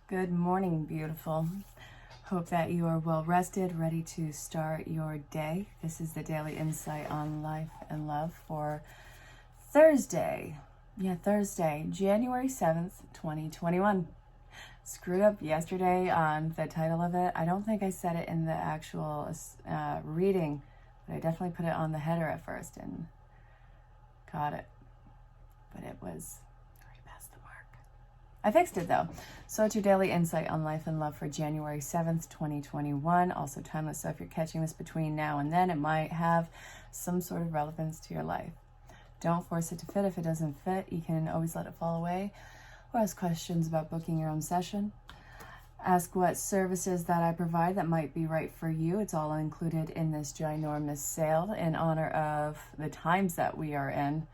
Good morning, beautiful. Hope that you are well rested, ready to start your day. This is the daily insight on life and love for Thursday. Thursday, January 7th, 2021. Screwed up yesterday on the title of it. I don't think I said it in the actual reading, but I definitely put it on the header at first and caught it. But it was already past the mark. I fixed it though. So it's your daily insight on life and love for January 7th, 2021. Also timeless, so if you're catching this between now and then, it might have some sort of relevance to your life. Don't force it to fit. If it doesn't fit, you can always let it fall away or ask questions about booking your own session. Ask what services that I provide that might be right for you. It's all included in this ginormous sale in honor of the times that we are in.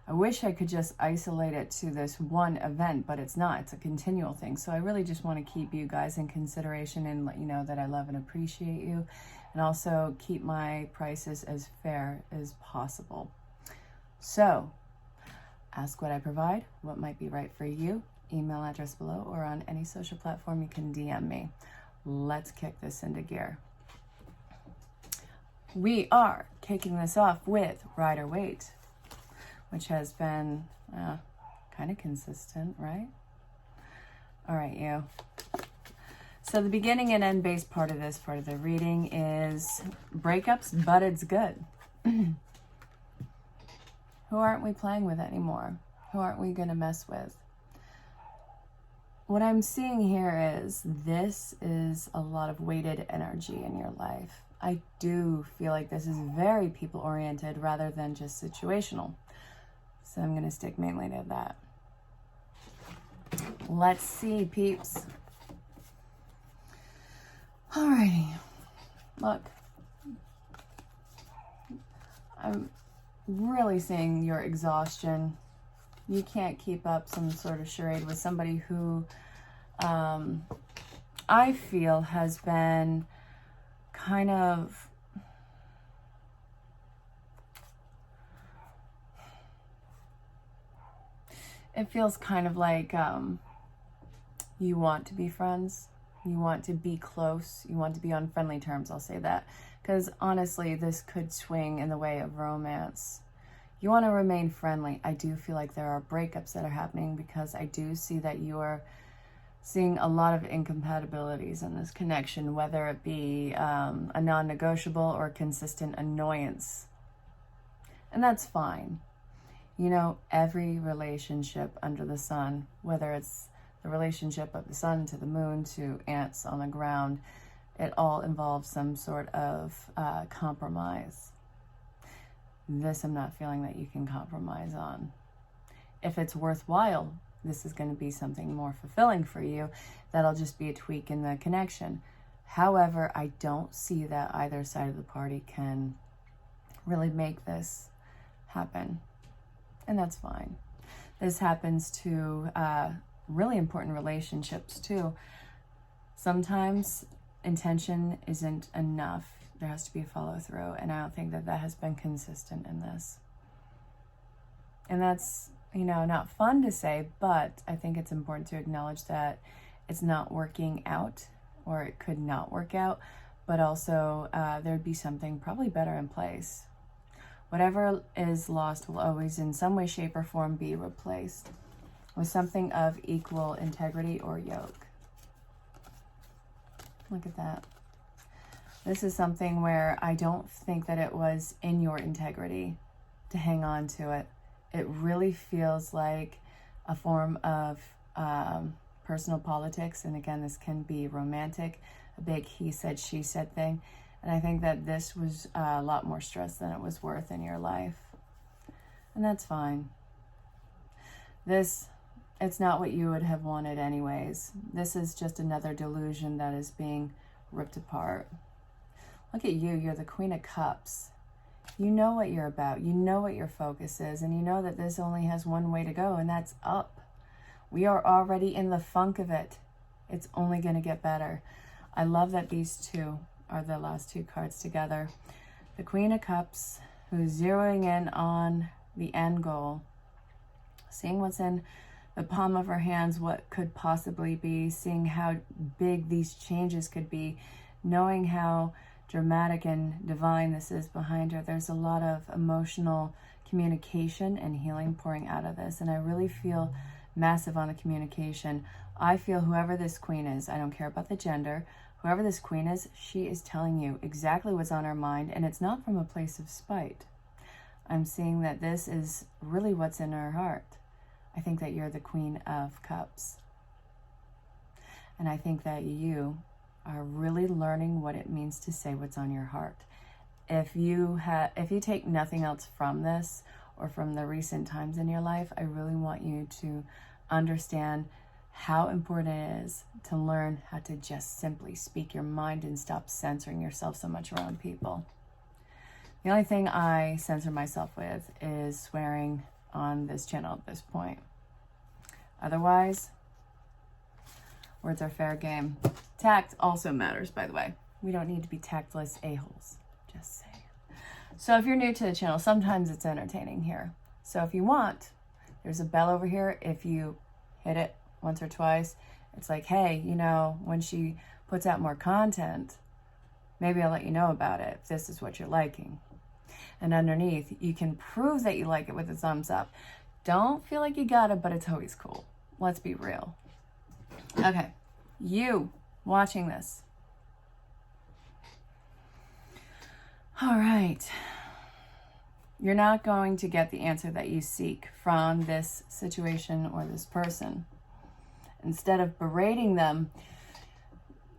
I wish I could just isolate it to this one event, but it's not. It's a continual thing. So I really just want to keep you guys in consideration and let you know that I love and appreciate you, and also keep my prices as fair as possible. So ask what I provide, what might be right for you. Email address below, or on any social platform you can DM me. Let's kick this into gear. We are kicking this off with Rider-Waite, which has been kind of consistent, right? All right, you. So the beginning and end base part of this part of the reading is breakups, but it's good. Who aren't we playing with anymore? Who aren't we going to mess with? What I'm seeing here is this is a lot of weighted energy in your life. I do feel like this is very people-oriented rather than just situational. So I'm going to stick mainly to that. Let's see, peeps. Alrighty. Look. I'm really seeing your exhaustion. You can't keep up some sort of charade with somebody who I feel has been kind of it feels kind of like you want to be friends, you want to be close, you want to be on friendly terms, I'll say that. Because honestly, this could swing in the way of romance. You want to remain friendly. I do feel like there are breakups that are happening because I do see that you are seeing a lot of incompatibilities in this connection, whether it be a non-negotiable or consistent annoyance. And that's fine. You know, every relationship under the sun, whether it's the relationship of the sun to the moon to ants on the ground, it all involves some sort of compromise. This I'm not feeling that you can compromise on. If it's worthwhile, this is going to be something more fulfilling for you. That'll just be a tweak in the connection. However, I don't see that either side of the party can really make this happen. And that's fine. This happens to really important relationships too. Sometimes intention isn't enough. There has to be a follow through, and I don't think that that has been consistent in this. And that's, you know, not fun to say, but I think it's important to acknowledge that it's not working out, or it could not work out, but also there'd be something probably better in place. Whatever is lost will always in some way, shape, or form be replaced with something of equal integrity or yoke. Look at that. This is something where I don't think that it was in your integrity to hang on to it. It really feels like a form of personal politics. And again, this can be romantic, a big he said, she said thing. And I think that this was a lot more stress than it was worth in your life. And that's fine. It's not what you would have wanted anyways. This is just another delusion that is being ripped apart. Look at you, you're the Queen of Cups. You know what you're about, you know what your focus is, and you know that this only has one way to go, and that's up. We are already in the funk of it. It's only going to get better. I love that these two are the last two cards together. The Queen of Cups, who's zeroing in on the end goal, seeing what's in the palm of her hands what could possibly be, seeing how big these changes could be, knowing how dramatic and divine this is behind her. There's a lot of emotional communication and healing pouring out of this, and I really feel massive on the communication. I feel whoever this queen is, I don't care about the gender, whoever this queen is, she is telling you exactly what's on her mind, and it's not from a place of spite. I'm seeing that this is really what's in her heart. I think that you're the Queen of Cups. And I think that you are really learning what it means to say what's on your heart. If you take nothing else from this or from the recent times in your life, I really want you to understand how important it is to learn how to just simply speak your mind and stop censoring yourself so much around people. The only thing I censor myself with is swearing on this channel at this point. Otherwise, words are fair game. Tact also matters, by the way. We don't need to be tactless a-holes. Just saying. So if you're new to the channel, sometimes it's entertaining here. So if you want, there's a bell over here. If you hit it once or twice, it's like, hey, you know, when she puts out more content, maybe I'll let you know about it if this is what you're liking. And underneath, you can prove that you like it with a thumbs up. Don't feel like you got it, but it's always cool. Let's be real. Okay, you watching this. All right. You're not going to get the answer that you seek from this situation or this person. Instead of berating them,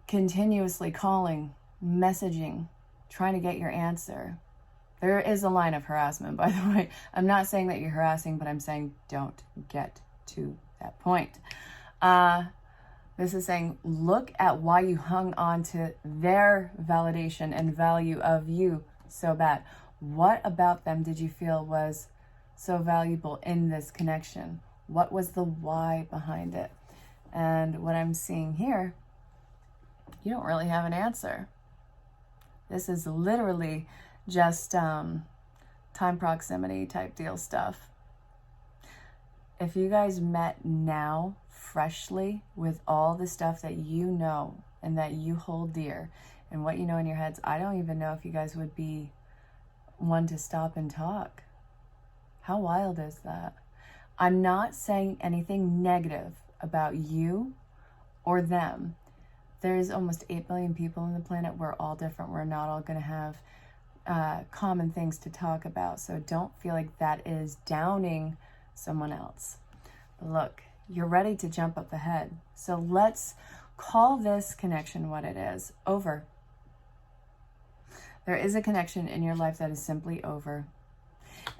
continuously calling, messaging, trying to get your answer. There is a line of harassment, by the way. I'm not saying that you're harassing, but I'm saying don't get to that point. This is saying, look at why you hung on to their validation and value of you so bad. What about them did you feel was so valuable in this connection? What was the why behind it? And what I'm seeing here, you don't really have an answer. This is literally just time proximity type deal stuff. If you guys met now, freshly, with all the stuff that you know and that you hold dear and what you know in your heads, I don't even know if you guys would be one to stop and talk. How wild is that? I'm not saying anything negative about you or them. There's almost 8 billion people on the planet. We're all different. We're not all going to have common things to talk about. So don't feel like that is downing someone else. But look, you're ready to jump up ahead. So let's call this connection what it is. Over. There is a connection in your life that is simply over.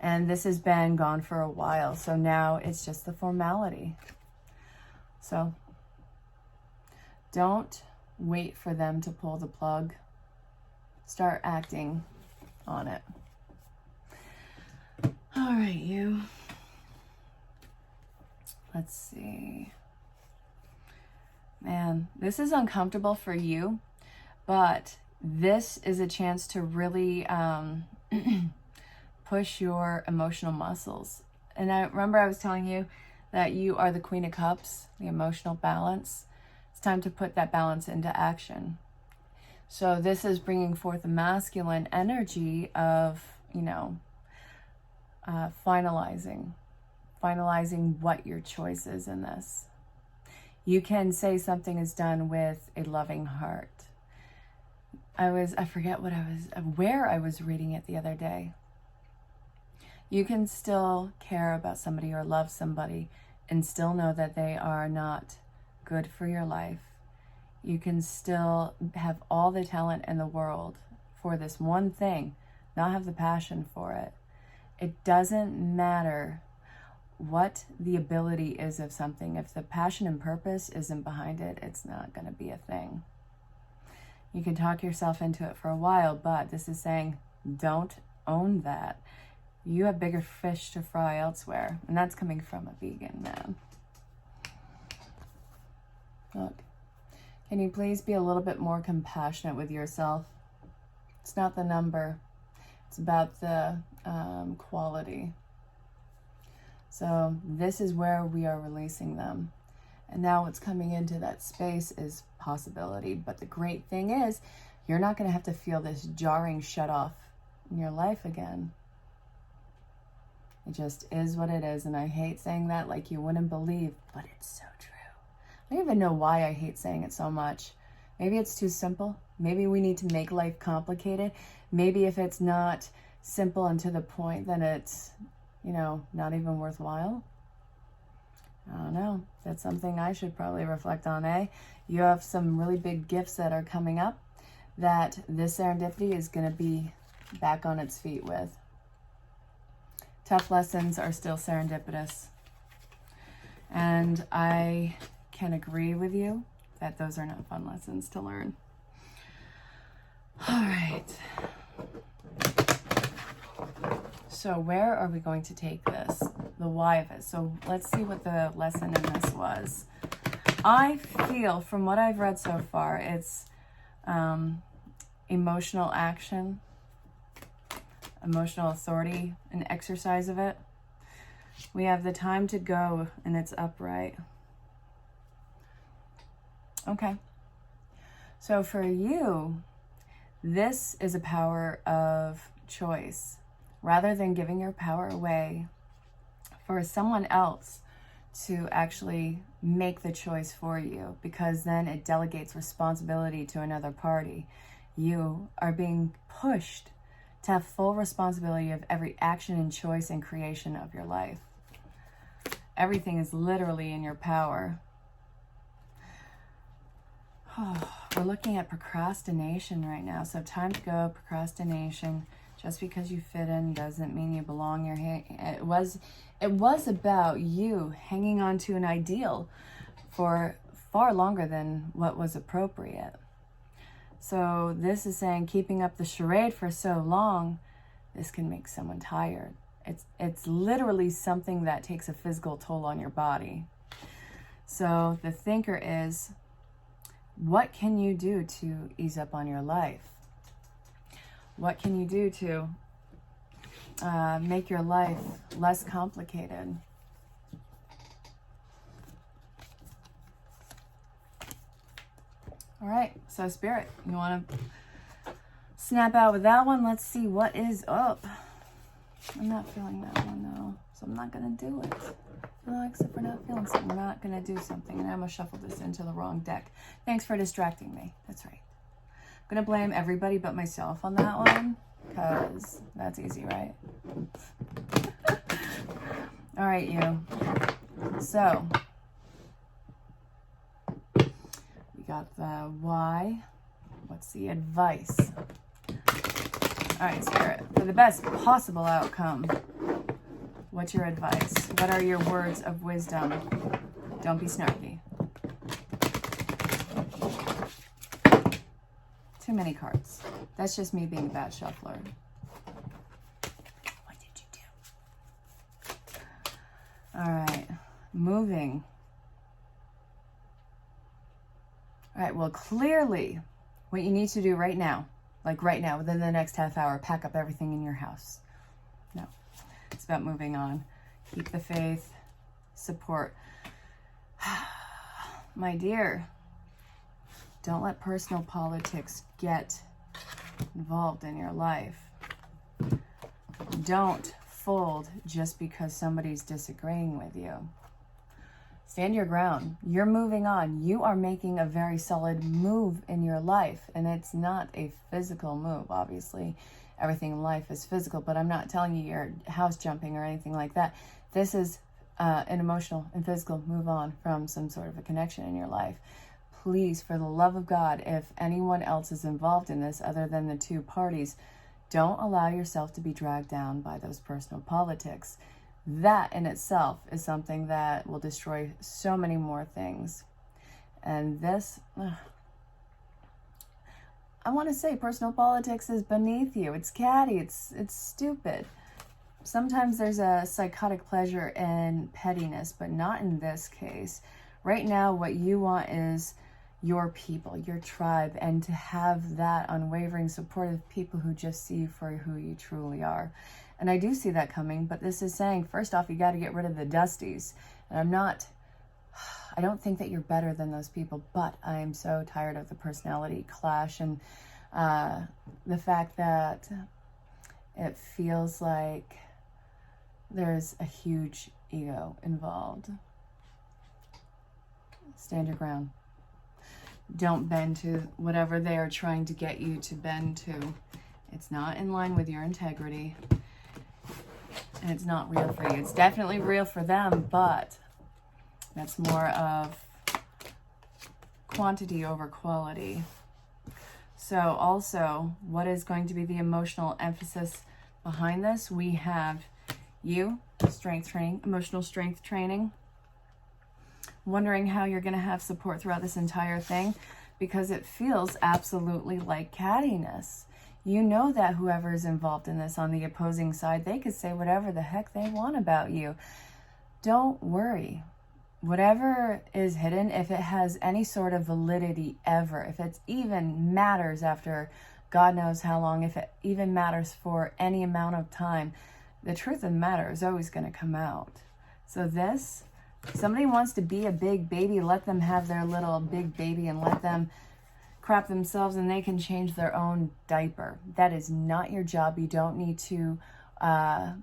And this has been gone for a while. So now it's just the formality. So don't wait for them to pull the plug. Start acting on it. All right, you. Let's see. Man, this is uncomfortable for you, but this is a chance to really push your emotional muscles. And I remember I was telling you that you are the Queen of Cups, the emotional balance. It's time to put that balance into action. So this is bringing forth the masculine energy of, you know, finalizing what your choice is in this. You can say something is done with a loving heart. I forget where I was reading it the other day. You can still care about somebody or love somebody and still know that they are not good for your life. You can still have all the talent in the world for this one thing, not have the passion for it. It doesn't matter what the ability is of something. If the passion and purpose isn't behind it, it's not going to be a thing. You can talk yourself into it for a while, but this is saying don't own that. You have bigger fish to fry elsewhere, and that's coming from a vegan man. Look, can you please be a little bit more compassionate with yourself? It's not the number. It's about the quality. So this is where we are releasing them. And now what's coming into that space is possibility. But the great thing is, you're not going to have to feel this jarring shut off in your life again. It just is what it is. And I hate saying that like you wouldn't believe, but it's so true. I don't even know why I hate saying it so much. Maybe it's too simple. Maybe we need to make life complicated. Maybe if it's not simple and to the point, then it's, you know, not even worthwhile. I don't know. That's something I should probably reflect on, eh? You have some really big gifts that are coming up that this serendipity is going to be back on its feet with. Tough lessons are still serendipitous. And I can agree with you that those are not fun lessons to learn. All right. So where are we going to take this? The why of it. So let's see what the lesson in this was. I feel from what I've read so far, it's emotional action, emotional authority, an exercise of it. We have the time to go and it's upright. Okay. So for you, this is a power of choice. Rather than giving your power away for someone else to actually make the choice for you, because then it delegates responsibility to another party. You are being pushed to have full responsibility of every action and choice and creation of your life. Everything is literally in your power. Oh, we're looking at procrastination right now. So time to go, procrastination. Just because you fit in doesn't mean you belong. It was about you hanging on to an ideal for far longer than what was appropriate. So this is saying keeping up the charade for so long, this can make someone tired. It's literally something that takes a physical toll on your body. So the thinker is, what can you do to ease up on your life? What can you do to make your life less complicated? All right, so Spirit, you want to snap out with that one? Let's see what is up. I'm not feeling that one though, so I'm not going to do it. Except for not feeling something, we're not going to do something. And I'm going to shuffle this into the wrong deck. Thanks for distracting me. That's right. I'm going to blame everybody but myself on that one, because that's easy, right? All right, you. So, we got the why. What's the advice? All right, Spirit. For the best possible outcome, what's your advice? What are your words of wisdom? Don't be snarky. Too many cards. That's just me being a bad shuffler. What did you do? All right. Moving. All right. Well, clearly, what you need to do right now, like right now, within the next half hour, pack up everything in your house. No. It's about moving on. Keep the faith. Support. My dear, don't let personal politics get involved in your life. Don't fold just because somebody's disagreeing with you. Stand your ground. You're moving on. You are making a very solid move in your life, and it's not a physical move, obviously. Everything in life is physical, but I'm not telling you you're house jumping or anything like that. This is an emotional and physical move on from some sort of a connection in your life. Please, for the love of God, if anyone else is involved in this other than the two parties, don't allow yourself to be dragged down by those personal politics. That in itself is something that will destroy so many more things. And this, I want to say personal politics is beneath you. It's catty. It's stupid. Sometimes there's a psychotic pleasure in pettiness, but not in this case. Right now, what you want is your people, your tribe, and to have that unwavering support of people who just see you for who you truly are. And I do see that coming, but this is saying, first off, you got to get rid of the dusties. And I don't think that you're better than those people, but I am so tired of the personality clash and the fact that it feels like there's a huge ego involved. Stand your ground. Don't bend to whatever they are trying to get you to bend to. It's not in line with your integrity. And it's not real for you. It's definitely real for them, but that's more of quantity over quality. So also, what is going to be the emotional emphasis behind this? We have you, strength training, emotional strength training. Wondering how you're going to have support throughout this entire thing, because it feels absolutely like cattiness. You know that whoever is involved in this on the opposing side, they could say whatever the heck they want about you. Don't worry. Whatever is hidden, if it has any sort of validity ever, if it even matters after God knows how long, if it even matters for any amount of time, the truth of the matter is always going to come out. So this, somebody wants to be a big baby, let them have their little big baby and let them crap themselves and they can change their own diaper. That is not your job. You don't need to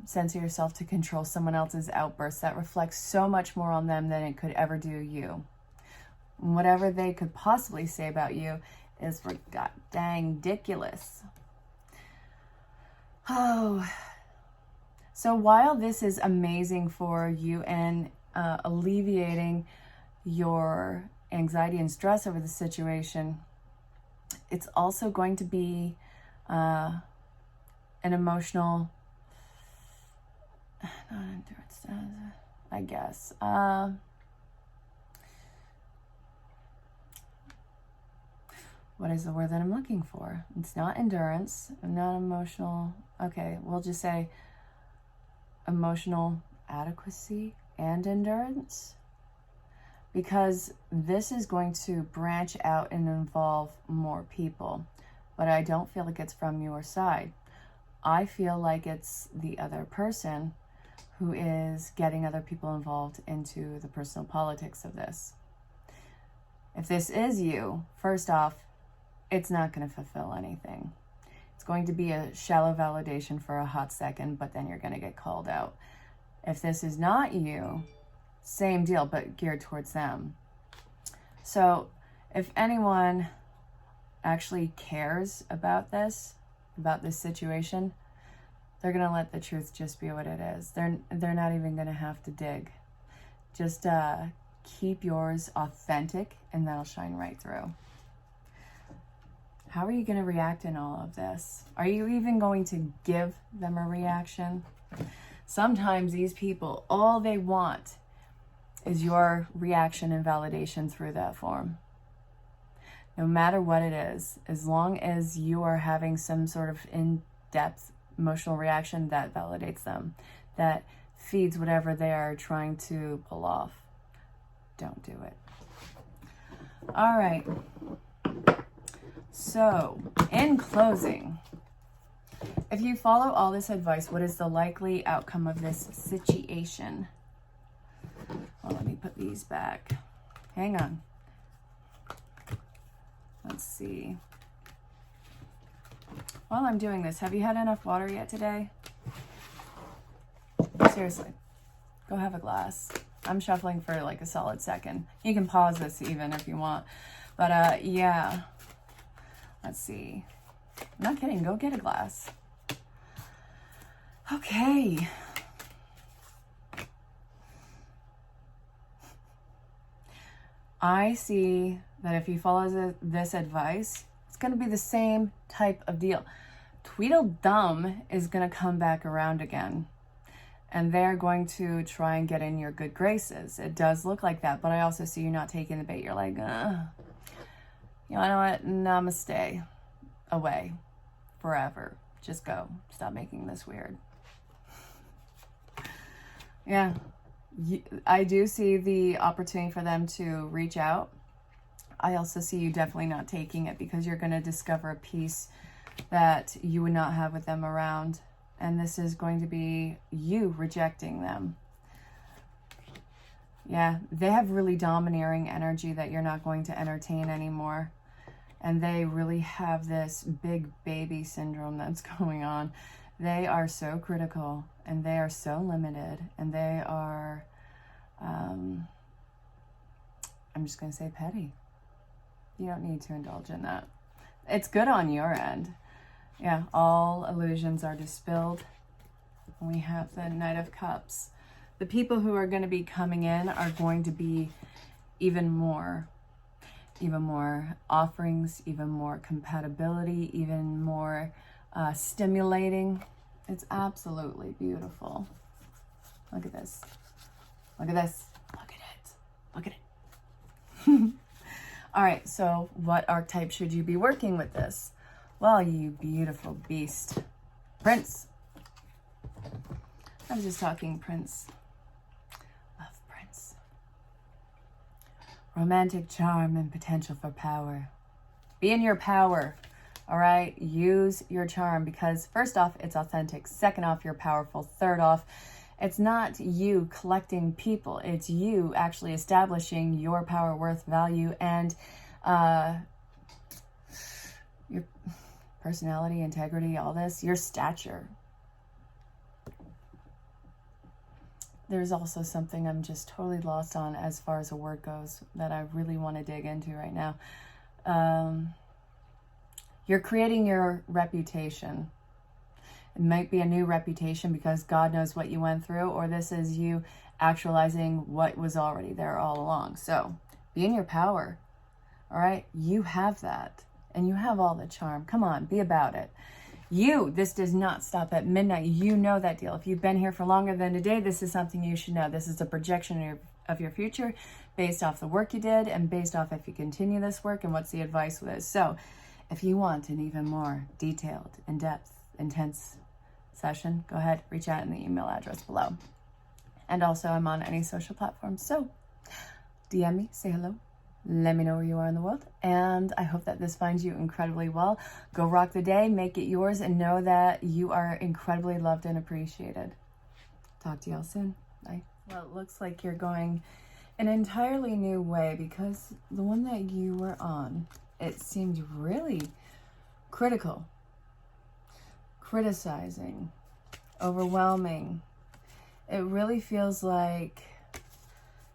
censor yourself to control someone else's outbursts. That reflects so much more on them than it could ever do you. Whatever they could possibly say about you is for god dang ridiculous. Oh, so while this is amazing for you and alleviating your anxiety and stress over the situation, it's also going to be an emotional, not endurance, I guess. What is the word that I'm looking for? It's not endurance, not emotional. Okay, we'll just say emotional adequacy and endurance, because this is going to branch out and involve more people, but I don't feel like it's from your side. I feel like it's the other person who is getting other people involved into the personal politics of this. If this is you, first off, it's not going to fulfill anything. It's going to be a shallow validation for a hot second, but then you're going to get called out. If this is not you, same deal, but geared towards them. So if anyone actually cares about this situation, they're going to let the truth just be what it is. They're not even going to have to dig. Just keep yours authentic and that'll shine right through. How are you going to react in all of this? Are you even going to give them a reaction? Sometimes these people, all they want is your reaction and validation through that form. No matter what it is, as long as you are having some sort of in-depth emotional reaction, that validates them. That feeds whatever they are trying to pull off. Don't do it. All right. So, in closing, if you follow all this advice, what is the likely outcome of this situation? Well, let me put these back. Hang on. Let's see. While I'm doing this, have you had enough water yet today? Seriously, go have a glass. I'm shuffling for like a solid second. You can pause this even if you want. But yeah. Let's see. I'm not kidding. Go get a glass. Okay. I see that if you follow this advice, it's going to be the same type of deal. Tweedledum is going to come back around again. And they're going to try and get in your good graces. It does look like that, but I also see you not taking the bait. You're like, you know what? Namaste. Away. Forever. Just go. Stop making this weird. Yeah. I do see the opportunity for them to reach out. I also see you definitely not taking it because you're going to discover a piece that you would not have with them around. And this is going to be you rejecting them. Yeah, they have really domineering energy that you're not going to entertain anymore. And they really have this big baby syndrome that's going on. They are so critical, and they are so limited, and they are, I'm just going to say petty. You don't need to indulge in that. It's good on your end. Yeah, all illusions are dispelled. We have the Knight of Cups. The people who are going to be coming in are going to be even more offerings, even more compatibility, even more stimulating. It's absolutely beautiful. Look at this. Look at this. Look at it. Look at it. All right, so what archetype should you be working with this? Well, you beautiful beast. Prince. I'm just talking Prince. Love Prince. Romantic charm and potential for power. Be in your power, all right? Use your charm because first off, it's authentic. Second off, you're powerful. Third off, it's not you collecting people. It's you actually establishing your power, worth, value, and your personality, integrity, all this, your stature. There's also something I'm just totally lost on as far as a word goes that I really want to dig into right now. You're creating your reputation. It might be a new reputation because God knows what you went through, or this is you actualizing what was already there all along. So be in your power. All right. You have that, and you have all the charm. Come on, be about it. This does not stop at midnight. You know that deal. If you've been here for longer than a day, this is something you should know. This is a projection of your future based off the work you did and based off if you continue this work and what's the advice with it. So if you want an even more detailed, in-depth, intense session, go ahead, reach out in the email address below. And also I'm on any social platforms. So DM me, say hello. Let me know where you are in the world, and I hope that this finds you incredibly well. Go rock the day, make it yours, and know that you are incredibly loved and appreciated. Talk to y'all soon. Bye. Well, it looks like you're going an entirely new way because the one that you were on, it seemed really critical, criticizing, overwhelming. It really feels like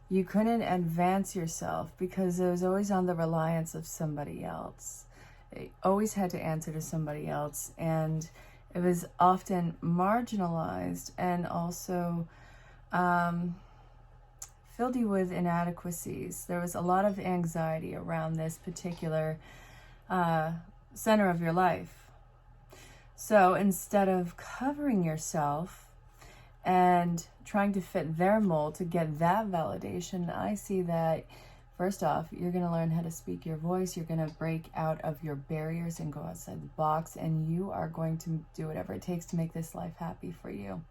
you couldn't advance yourself because it was always on the reliance of somebody else. It always had to answer to somebody else, and it was often marginalized and also filled you with inadequacies. There was a lot of anxiety around this particular center of your life. So instead of covering yourself and trying to fit their mold to get that validation, I see that first off, you're going to learn how to speak your voice. You're going to break out of your barriers and go outside the box, and you are going to do whatever it takes to make this life happy for you.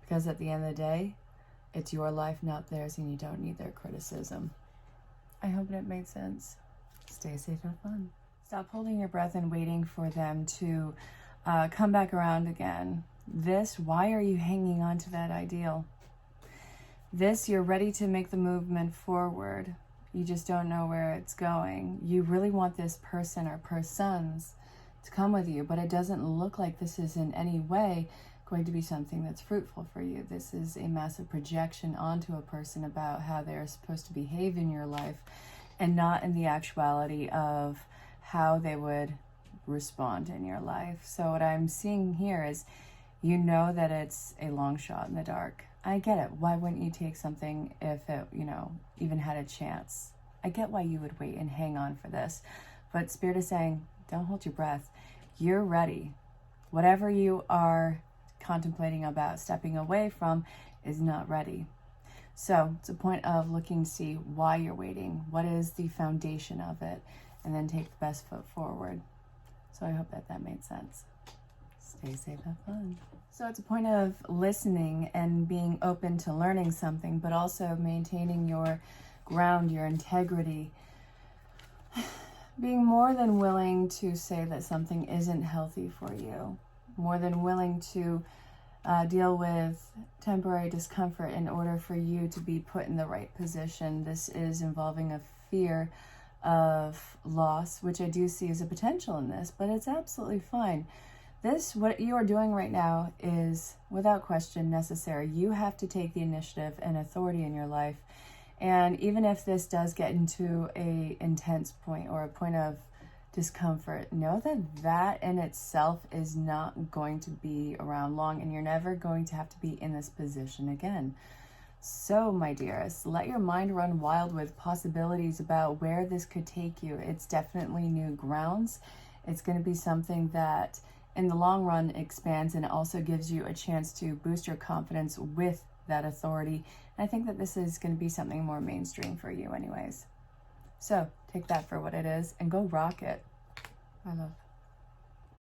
Because at the end of the day, it's your life, not theirs, and you don't need their criticism. I hope that made sense. Stay safe, have fun. Stop holding your breath and waiting for them to come back around again. Why are you hanging on to that ideal? You're ready to make the movement forward. You just don't know where it's going. You really want this person or persons to come with you, but it doesn't look like this is in any way going to be something that's fruitful for you. This is a massive projection onto a person about how they're supposed to behave in your life and not in the actuality of how they would respond in your life. So what I'm seeing here is you know that it's a long shot in the dark. I get it. Why wouldn't you take something if it, even had a chance? I get why you would wait and hang on for this. But Spirit is saying, don't hold your breath. You're ready. Whatever you are contemplating about stepping away from is not ready. So it's a point of looking to see why you're waiting. What is the foundation of it? And then take the best foot forward. So I hope that made sense. Stay safe, have fun. So it's a point of listening and being open to learning something, but also maintaining your ground, your integrity. Being more than willing to say that something isn't healthy for you. more than willing to deal with temporary discomfort in order for you to be put in the right position. This is involving a fear of loss, which I do see as a potential in this, but it's absolutely fine. This, what you are doing right now, is without question necessary. You have to take the initiative and authority in your life. And even if this does get into a intense point or a point of discomfort, know that that in itself is not going to be around long, and you're never going to have to be in this position again. So, my dearest, let your mind run wild with possibilities about where this could take you. It's definitely new grounds. It's going to be something that in the long run expands and also gives you a chance to boost your confidence with that authority. And I think that this is going to be something more mainstream for you anyways. So take that for what it is and go rock it. My love.